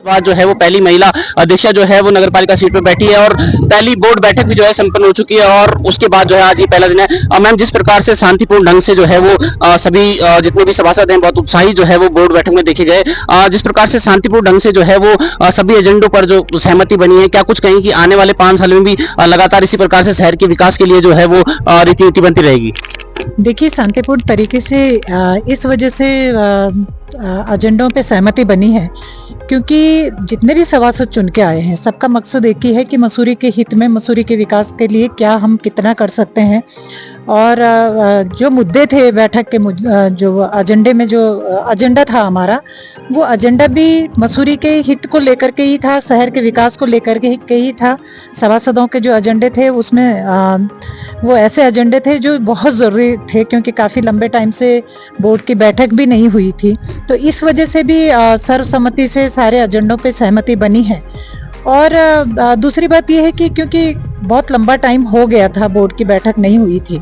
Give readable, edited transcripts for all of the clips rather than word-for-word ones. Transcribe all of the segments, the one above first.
बाद जो है वो पहली महिला अध्यक्षा जो है वो नगर पालिका सीट पे बैठी है और पहली बोर्ड बैठक भी जो है संपन्न हो चुकी है और उसके बाद जो है आज ये पहला दिन है। मैम, जिस प्रकार से शांतिपूर्ण ढंग से जो है वो सभी जितने भी सभासद हैं बहुत उत्साही जो है वो बोर्ड बैठक में देखे गए। जिस प्रकार से शांतिपूर्ण ढंग से जो है वो सभी एजेंडों पर जो सहमति बनी है, क्या कुछ कहें कि आने वाले 5 साल में भी लगातार इसी प्रकार से शहर के विकास के लिए जो है वो रीति नीति बनती रहेगी? देखिए, शांतिपूर्ण तरीके से इस वजह से एजेंडों पे सहमति बनी है क्योंकि जितने भी सभासद चुन के आए हैं सबका मकसद एक ही है कि मसूरी के हित में, मसूरी के विकास के लिए क्या हम कितना कर सकते हैं। और जो मुद्दे थे बैठक के, जो एजेंडे में जो एजेंडा था हमारा, वो एजेंडा भी मसूरी के हित को लेकर के ही था, शहर के विकास को लेकर के ही था। सभासदों के जो एजेंडे थे उसमें वो ऐसे एजेंडे थे जो बहुत ज़रूरी थे क्योंकि काफ़ी लंबे टाइम से बोर्ड की बैठक भी नहीं हुई थी, तो इस वजह से भी सर्वसम्मति से सारे एजेंडों पे सहमति बनी है। और दूसरी बात यह है कि क्योंकि बहुत लंबा टाइम हो गया था बोर्ड की बैठक नहीं हुई थी,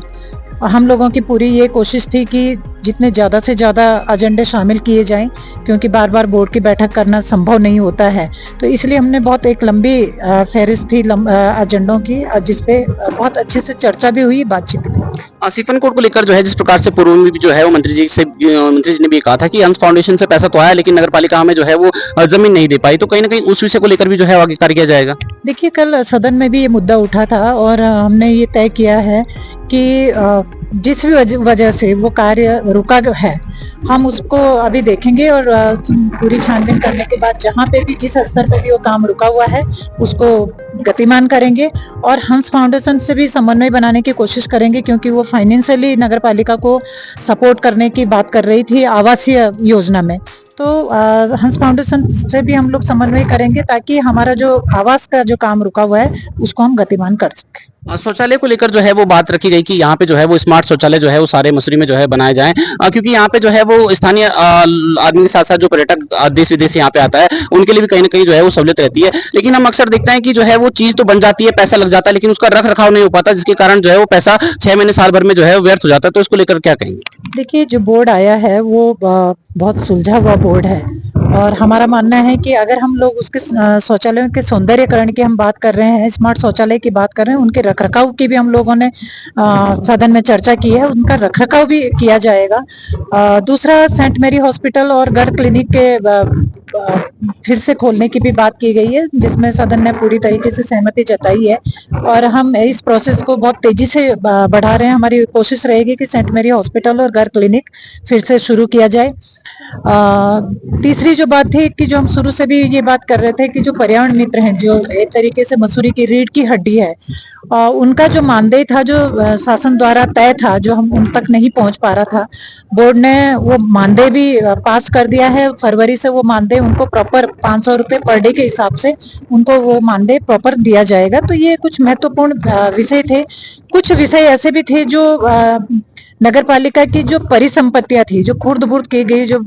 हम लोगों की पूरी ये कोशिश थी कि जितने ज़्यादा से ज़्यादा एजेंडे शामिल किए जाएं क्योंकि बार बार बोर्ड की बैठक करना संभव नहीं होता है, तो इसलिए हमने बहुत एक लंबी फहरिस्त थी एजेंडों की जिसपे बहुत अच्छे से चर्चा भी हुई, बातचीत भी। सिफन कोड को लेकर जो है जिस प्रकार से पूर्व में भी जो है वो मंत्री जी ने भी कहा था कि हंस फाउंडेशन से पैसा तो आया लेकिन नगर पालिका में जो है वो जमीन नहीं दे पाई, तो कहीं ना कहीं उस विषय को लेकर भी जो है आगे कार्य किया जाएगा। देखिए, कल सदन में भी ये मुद्दा उठा था और हमने ये तय किया है कि जिस भी वजह से वो कार्य रुका है हम उसको अभी देखेंगे और पूरी छानबीन करने के बाद जहाँ पे भी, जिस स्तर पे भी वो काम रुका हुआ है उसको गतिमान करेंगे और हंस फाउंडेशन से भी समन्वय बनाने की कोशिश करेंगे क्योंकि वो फाइनेंशियली नगर पालिका को सपोर्ट करने की बात कर रही थी आवासीय योजना में, तो हंस फाउंडेशन से भी हम लोग समन्वय करेंगे ताकि हमारा जो आवास का जो काम रुका हुआ है उसको हम गतिमान कर सकें। शौचालय को लेकर जो है वो बात रखी गई कि यहाँ पे जो है वो स्मार्ट शौचालय जो है वो सारे मसूरी में जो है बनाए जाएं, क्योंकि यहाँ पे जो है वो स्थानीय आदमी के साथ साथ जो पर्यटक देश विदेश से यहाँ पे आता है उनके लिए भी कहीं ना कहीं जो है वो सहूलियत रहती है। लेकिन हम अक्सर देखते हैं कि जो है वो चीज तो बन जाती है, पैसा लग जाता है, लेकिन उसका रख रखाव नहीं हो पाता, जिसके कारण जो है वो पैसा 6 महीने साल भर में जो है व्यर्थ हो जाता है। तो इसको लेकर क्या कहेंगे? देखिए, जो बोर्ड आया है वो बहुत सुलझा हुआ बोर्ड है और हमारा मानना है कि अगर हम लोग उसके शौचालयों के सौंदर्यकरण की हम बात कर रहे हैं, स्मार्ट शौचालय की बात कर रहे हैं, उनके रखरखाव की भी हम लोगों ने सदन में चर्चा की है, उनका रखरखाव भी किया जाएगा। दूसरा, सेंट मेरी हॉस्पिटल और गर्ग क्लिनिक के फिर से खोलने की भी बात की गई है जिसमें सदन ने पूरी तरीके से सहमति जताई है और हम इस प्रोसेस को बहुत तेजी से बढ़ा रहे हैं। हमारी कोशिश रहेगी कि सेंट मेरी हॉस्पिटल और गर्ग क्लिनिक फिर से शुरू किया जाए। तीसरी जो बात थी कि जो हम शुरू से भी ये बात कर रहे थे कि जो पर्यावरण मित्र हैं, जो एक तरीके से मसूरी की रीढ़ की हड्डी है, उनका जो मानदेय था, जो शासन द्वारा तय था, जो हम उन तक नहीं पहुंच पा रहा था, बोर्ड ने वो मानदेय भी पास कर दिया है। फरवरी से वो मानदेय उनको प्रॉपर 500 रुपये पर डे के हिसाब से उनको वो मानदेय प्रॉपर दिया जाएगा। तो ये कुछ महत्वपूर्ण विषय थे। कुछ विषय ऐसे भी थे जो नगर पालिका की जो परिसंपत्तियां थी, जो खुर्द बुर्द की गई, जो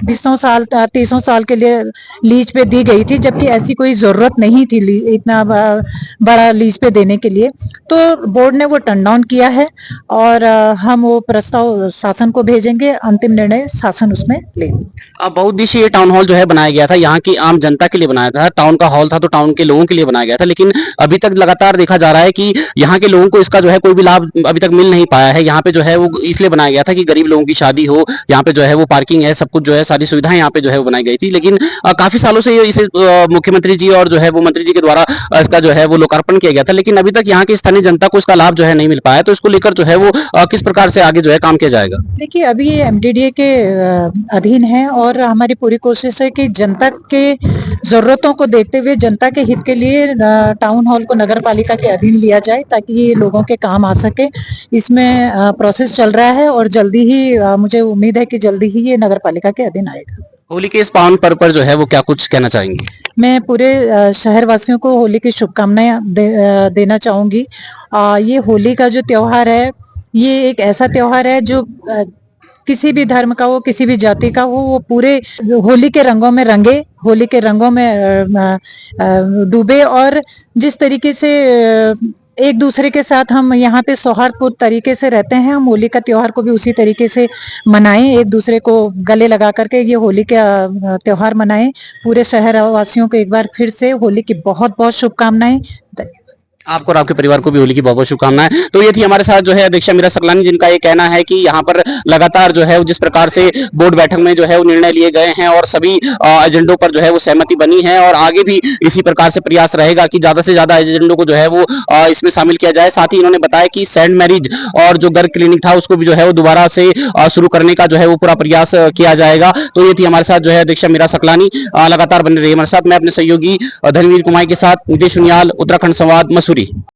20 साल 30 साल के लिए लीज पे दी गई थी, जबकि ऐसी कोई जरूरत नहीं थी इतना बड़ा लीज पे देने के लिए, तो बोर्ड ने वो टर्न डाउन किया है और हम वो प्रस्ताव शासन को भेजेंगे, अंतिम निर्णय शासन उसमें लेगा। बहुउद्देशीय टाउन हॉल जो है बनाया गया था, यहाँ की आम जनता के लिए बनाया था, टाउन का हॉल था तो टाउन के लोगों के लिए बनाया गया था, लेकिन अभी तक लगातार देखा जा रहा है कि यहाँ के लोगों को इसका जो है कोई भी लाभ अभी तक मिल नहीं पाया है। यहाँ पे जो है वो इसलिए बनाया गया था कि गरीब लोगों की शादी हो, यहाँ पे जो है वो पार्किंग है, सब कुछ जो है सारी सुविधाएं यहाँ पे जो है वो बनाई गई थी, लेकिन काफी सालों से इसे मुख्यमंत्री जी और जो है वो मंत्री जी के द्वारा इसका जो है वो लोकार्पण किया गया था, लेकिन अभी तक यहाँ की स्थानीय जनता को इसका लाभ जो है नहीं मिल पाया। तो इसको लेकर जो है वो किस प्रकार से आगे जो है काम किया जाएगा? देखिए, अभी ये एमडीडीए के अधीन है और हमारी पूरी कोशिश है कि जनता के जरूरतों को देखते हुए, जनता के हित के लिए टाउन हॉल को नगर पालिका के अधीन लिया जाए ताकि ये लोगों के काम आ सके। इसमें प्रोसेस चल रहा है और जल्दी ही मुझे उम्मीद है कि जल्दी ही ये नगर पालिका के अधीन आएगा। होली के इस पावन पर्व पर जो है वो क्या कुछ कहना चाहेंगे? मैं पूरे शहर वासियों को होली की शुभकामनाएं देना चाहूंगी। ये होली का जो त्योहार है, ये एक ऐसा त्योहार है जो किसी भी धर्म का हो, किसी भी जाति का हो, वो पूरे होली के रंगों में रंगे, होली के रंगों में डूबे और जिस तरीके से एक दूसरे के साथ हम यहाँ पे सौहार्दपूर्ण तरीके से रहते हैं। हम होली का त्योहार को भी उसी तरीके से मनाएं, एक दूसरे को गले लगा करके ये होली का त्योहार मनाएं। पूरे शहर वासियों को एक बार फिर से होली की बहुत बहुत शुभकामनाएं। आपको और आपके परिवार को भी होली की बहुत बहुत शुभकामनाएं। तो ये थी हमारे साथ जो है अध्यक्षा मीरा सकलानी, जिनका ये कहना है कि यहाँ पर लगातार जो है जिस प्रकार से बोर्ड बैठक में जो है वो निर्णय लिए गए हैं और सभी एजेंडों पर जो है वो सहमति बनी है और आगे भी इसी प्रकार से प्रयास रहेगा कि ज्यादा से ज्यादा एजेंडों को जो है वो इसमें शामिल किया जाए। साथ ही इन्होंने बताया कि सेंट मैरिज और जो गर्ग क्लिनिक था उसको भी जो है वो दोबारा से शुरू करने का जो है वो पूरा प्रयास किया जाएगा। तो ये थी हमारे साथ जो है अध्यक्षा मीरा सकलानी। लगातार बने रही हमारे साथ। मैं अपने सहयोगी धर्मवीर कुमार के साथ नितेश उनियाल, उत्तराखंड संवाद, मसूरी।